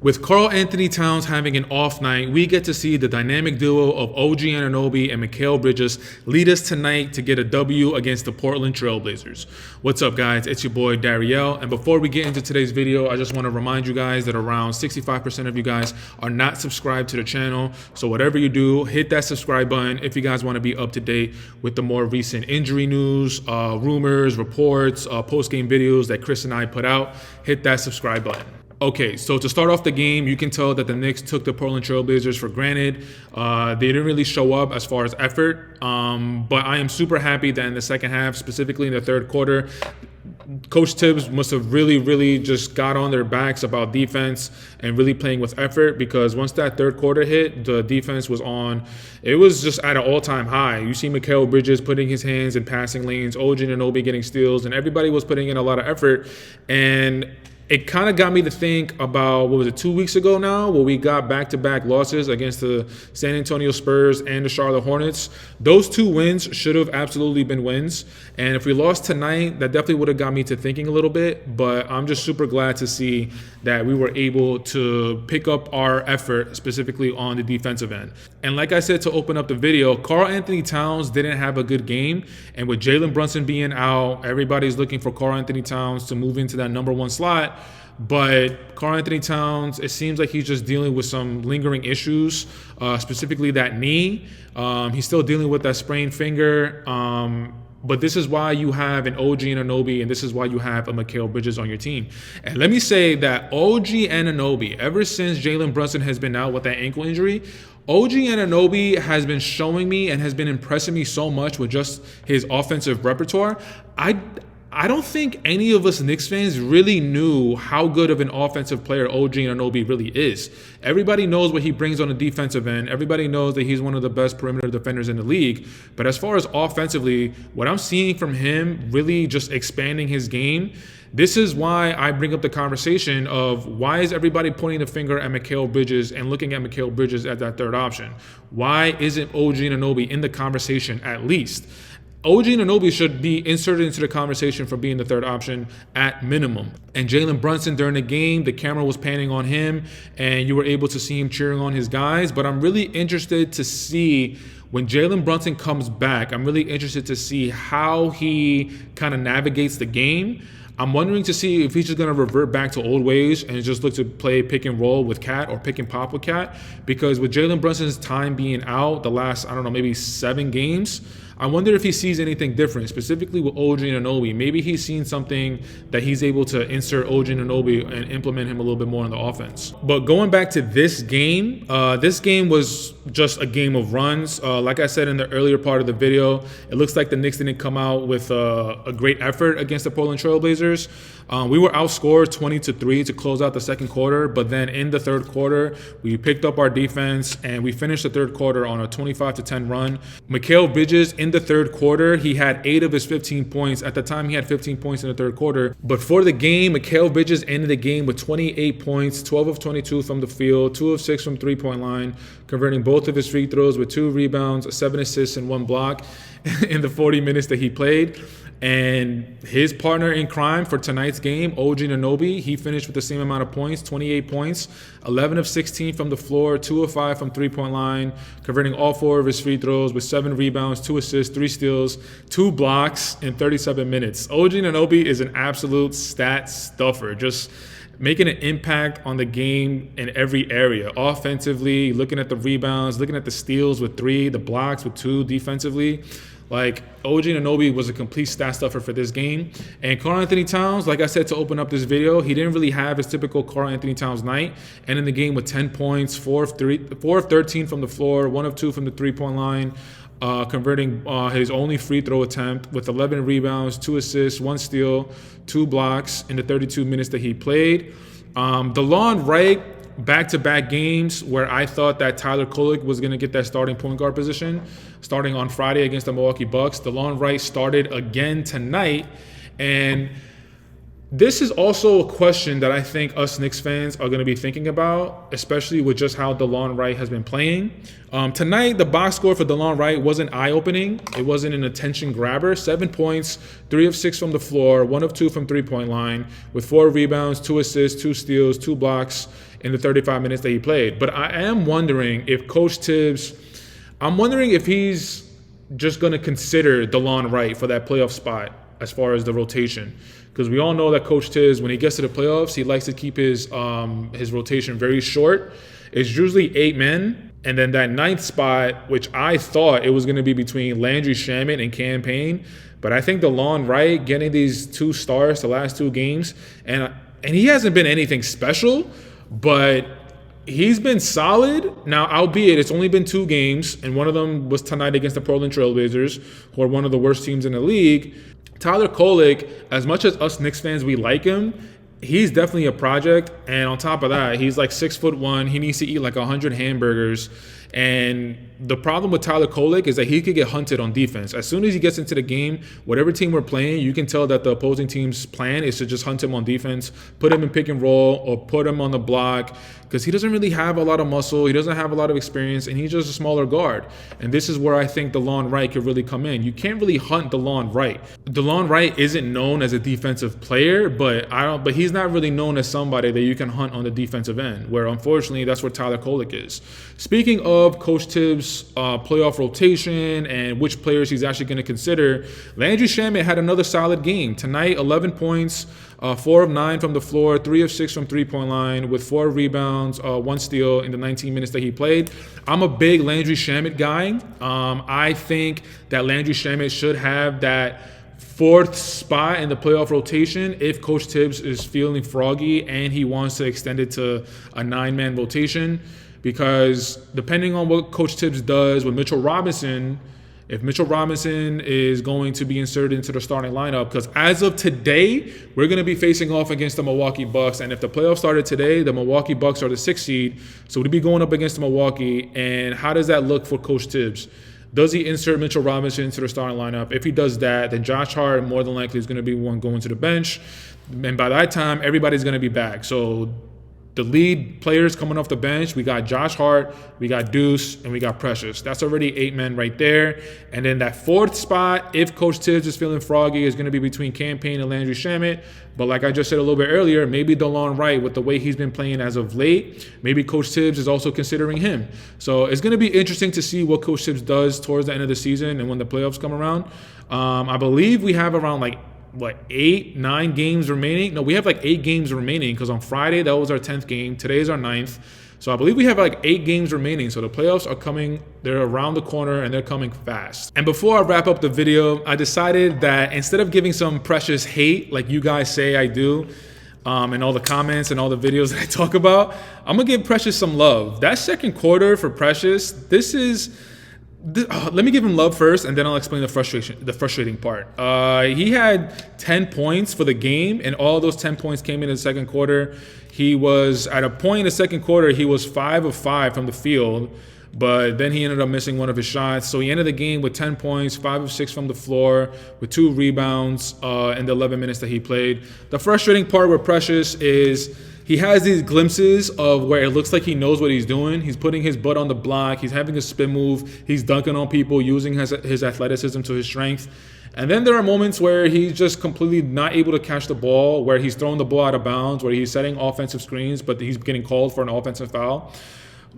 With Karl Anthony Towns having an off night, we get to see the dynamic duo of OG Anunoby and Mikal Bridges lead us tonight to get a W against the Portland Trailblazers. What's up, guys? It's your boy Dariel, and before we get into today's video, I just want to remind you guys that around 65% of you guys are not subscribed to the channel. So whatever you do, hit that subscribe button if you guys want to be up to date with the more recent injury news, rumors, reports, post-game videos that Chris and I put out. Hit that subscribe button. Okay, so to start off the game, you can tell that the Knicks took the Portland Trailblazers for granted. They didn't really show up as far as effort, but I am super happy that in the second half, specifically in the third quarter, Coach Tibbs must have really just got on their backs about defense and really playing with effort, because once that third quarter hit, the defense was on. It was just at an all-time high. You see Mikal Bridges putting his hands in passing lanes, OG Anunoby getting steals, and everybody was putting in a lot of effort. And it kind of got me to think about, what was it, 2 weeks ago now, where we got back-to-back losses against the San Antonio Spurs and the Charlotte Hornets. Those two wins should have absolutely been wins. And if we lost tonight, that definitely would have got me to thinking a little bit. But I'm just super glad to see that we were able to pick up our effort, specifically on the defensive end. And like I said to open up the video, Karl Anthony Towns didn't have a good game. And with Jalen Brunson being out, everybody's looking for Karl Anthony Towns to move into that #1 slot. But Karl Anthony Towns, it seems like he's just dealing with some lingering issues, specifically that knee. He's still dealing with that sprained finger. But this is why you have an OG Anunoby, and this is why you have a Mikal Bridges on your team. And let me say that OG Anunoby, ever since Jalen Brunson has been out with that ankle injury, OG Anunoby has been showing me and has been impressing me so much with just his offensive repertoire. I don't think any of us Knicks fans really knew how good of an offensive player OG Anunoby really is. Everybody knows what he brings on the defensive end. Everybody knows that he's one of the best perimeter defenders in the league. But as far as offensively, what I'm seeing from him really just expanding his game, this is why I bring up the conversation of, why is everybody pointing the finger at Mikal Bridges and looking at Mikal Bridges as that third option? Why isn't OG Anunoby in the conversation at least? OG Anunoby should be inserted into the conversation for being the third option at minimum. And Jalen Brunson, during the game, the camera was panning on him and you were able to see him cheering on his guys. But I'm really interested to see, when Jalen Brunson comes back, I'm really interested to see how he kind of navigates the game. I'm wondering to see if he's just going to revert back to old ways and just look to play pick and roll with Cat or pick and pop with Cat. Because with Jalen Brunson's time being out the last, I don't know, maybe 7 games, I wonder if he sees anything different, specifically with OG Anunoby. Maybe he's seen something that he's able to insert OG Anunoby and implement him a little bit more in the offense. But going back to this game was just a game of runs. Like I said in the earlier part of the video, it looks like the Knicks didn't come out with a great effort against the Portland Trailblazers. We were outscored 20-3 to close out the second quarter, but then in the third quarter, we picked up our defense and we finished the third quarter on a 25-10 run. Mikal Bridges, in the third quarter, he had 8 of his 15 points. At the time, he had 15 points in the third quarter. But for the game, Mikal Bridges ended the game with 28 points, 12 of 22 from the field, 2 of 6 from three-point line, converting both of his free throws with 2 rebounds, 7 assists, and 1 block in the 40 minutes that he played. And his partner in crime for tonight's game, OG Anunoby, he finished with the same amount of points, 28 points, 11 of 16 from the floor, 2 of 5 from three-point line, converting all 4 of his free throws with 7 rebounds, 2 assists, 3 steals, 2 blocks in 37 minutes. OG Anunoby is an absolute stat stuffer, just making an impact on the game in every area. Offensively, looking at the rebounds, looking at the steals with 3, the blocks with 2 defensively. Like, OG Anunoby was a complete stat stuffer for this game. And Karl Anthony Towns, like I said to open up this video, he didn't really have his typical Karl Anthony Towns night. And in the game with 10 points, 4 of 13 from the floor, 1 of 2 from the three-point line, converting his only free throw attempt with 11 rebounds, 2 assists, 1 steal, 2 blocks in the 32 minutes that he played. DeLon Wright, back-to-back games where I thought that Tyler Kolek was going to get that starting point guard position, starting on Friday against the Milwaukee Bucks. DeLon Wright started again tonight, and this is also a question that I think us Knicks fans are going to be thinking about, especially with just how DeLon Wright has been playing. Tonight, the box score for DeLon Wright wasn't eye-opening. It wasn't an attention grabber. 7 points, 3 of 6 from the floor, 1 of 2 from three-point line, with 4 rebounds, 2 assists, 2 steals, 2 blocks in the 35 minutes that he played. But I am wondering if Coach Tibbs, I'm wondering if he's just going to consider DeLon Wright for that playoff spot as far as the rotation. Because we all know that Coach Tibbs, when he gets to the playoffs, he likes to keep his rotation very short. It's usually 8 men. And then that 9th spot, which I thought it was going to be between Landry Shamet and Cam Payne. But I think DeLon Wright getting these 2 stars the last 2 games, and he hasn't been anything special, but he's been solid. Now, albeit it's only been 2 games, and one of them was tonight against the Portland Trailblazers, who are one of the worst teams in the league. Tyler Kolek, as much as us Knicks fans, we like him, he's definitely a project. And on top of that, he's like 6'1". He needs to eat like 100 hamburgers. And the problem with Tyler Kolek is that he could get hunted on defense. As soon as he gets into the game, whatever team we're playing, you can tell that the opposing team's plan is to just hunt him on defense, put him in pick and roll, or put him on the block, because he doesn't really have a lot of muscle. He doesn't have a lot of experience, and he's just a smaller guard. And this is where I think DeLon Wright could really come in. You can't really hunt DeLon Wright. DeLon Wright isn't known as a defensive player, but he's not really known as somebody that you can hunt on the defensive end, where unfortunately that's where Tyler Kolek is. Speaking of Coach Tibbs' playoff rotation and which players he's actually going to consider, Landry Shamet had another solid game. Tonight, 11 points, 4 of 9 from the floor, 3 of 6 from three-point line, with 4 rebounds, 1 steal in the 19 minutes that he played. I'm a big Landry Shamet guy. I think that Landry Shamet should have that 4th spot in the playoff rotation if Coach Tibbs is feeling froggy and he wants to extend it to a 9-man rotation. Because depending on what Coach Tibbs does with Mitchell Robinson, if Mitchell Robinson is going to be inserted into the starting lineup, because as of today, we're going to be facing off against the Milwaukee Bucks. And if the playoffs started today, the Milwaukee Bucks are the 6th seed. So we'd be going up against Milwaukee. And how does that look for Coach Tibbs? Does he insert Mitchell Robinson into the starting lineup? If he does that, then Josh Hart more than likely is going to be one going to the bench. And by that time, everybody's going to be back. So the lead players coming off the bench, we got Josh Hart, we got Deuce, and we got Precious. That's already 8 men right there. And then that 4th spot, if Coach Tibbs is feeling froggy, is going to be between Cam Payne and Landry Shamet. But like I just said a little bit earlier, maybe DeLon Wright, with the way he's been playing as of late, maybe Coach Tibbs is also considering him. So it's going to be interesting to see what Coach Tibbs does towards the end of the season and when the playoffs come around. I believe we have around 8, 9 games remaining. No, we have 8 games remaining, because on Friday, that was our 10th game. Today is our 9th. So I believe we have 8 games remaining. So the playoffs are coming. They're around the corner, and they're coming fast. And before I wrap up the video, I decided that instead of giving some Precious hate like you guys say I do, and all the comments and all the videos that I talk about, I'm going to give Precious some love. That second quarter for Precious, let me give him love first, and then I'll explain the frustrating part. He had 10 points for the game, and all those 10 points came in the second quarter. He was, at a point in the second quarter, he was 5 of 5 from the field, but then he ended up missing one of his shots. So he ended the game with 10 points, 5 of 6 from the floor, with 2 rebounds in the 11 minutes that he played. The frustrating part with Precious is he has these glimpses of where it looks like he knows what he's doing. He's putting his butt on the block. He's having a spin move. He's dunking on people, using his athleticism to his strength. And then there are moments where he's just completely not able to catch the ball, where he's throwing the ball out of bounds, where he's setting offensive screens, but he's getting called for an offensive foul.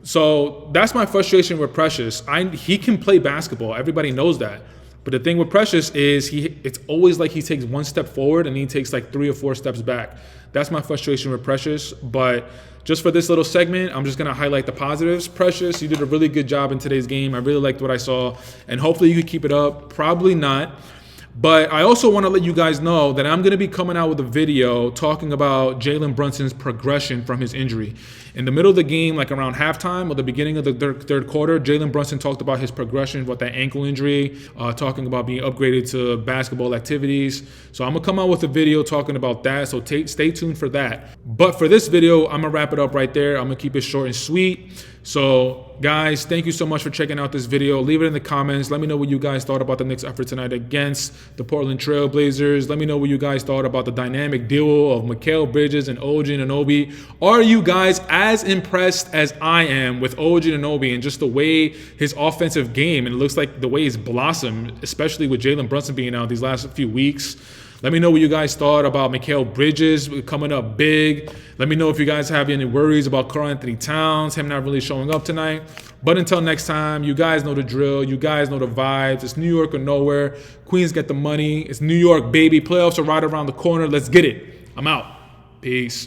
So that's my frustration with Precious. He can play basketball. Everybody knows that. But the thing with Precious is it's always like he takes 1 step forward and he takes 3 or 4 steps back. That's my frustration with Precious. But just for this little segment, I'm just going to highlight the positives. Precious, you did a really good job in today's game. I really liked what I saw. And hopefully you could keep it up. Probably not. But I also want to let you guys know that I'm going to be coming out with a video talking about Jalen Brunson's progression from his injury. In the middle of the game, around halftime or the beginning of the third quarter, Jalen Brunson talked about his progression with that ankle injury, talking about being upgraded to basketball activities. So I'm going to come out with a video talking about that, so stay tuned for that. But for this video, I'm going to wrap it up right there. I'm going to keep it short and sweet. So, guys, thank you so much for checking out this video. Leave it in the comments. Let me know what you guys thought about the Knicks' effort tonight against the Portland Trailblazers. Let me know what you guys thought about the dynamic duo of Mikal Bridges and OG Anunoby. Are you guys as impressed as I am with OG Anunoby and just the way his offensive game, and it looks like the way he's blossomed, especially with Jalen Brunson being out these last few weeks? Let me know what you guys thought about Mikal Bridges coming up big. Let me know if you guys have any worries about Karl Anthony Towns, him not really showing up tonight. But until next time, you guys know the drill. You guys know the vibes. It's New York or nowhere. Queens get the money. It's New York, baby. Playoffs are right around the corner. Let's get it. I'm out. Peace.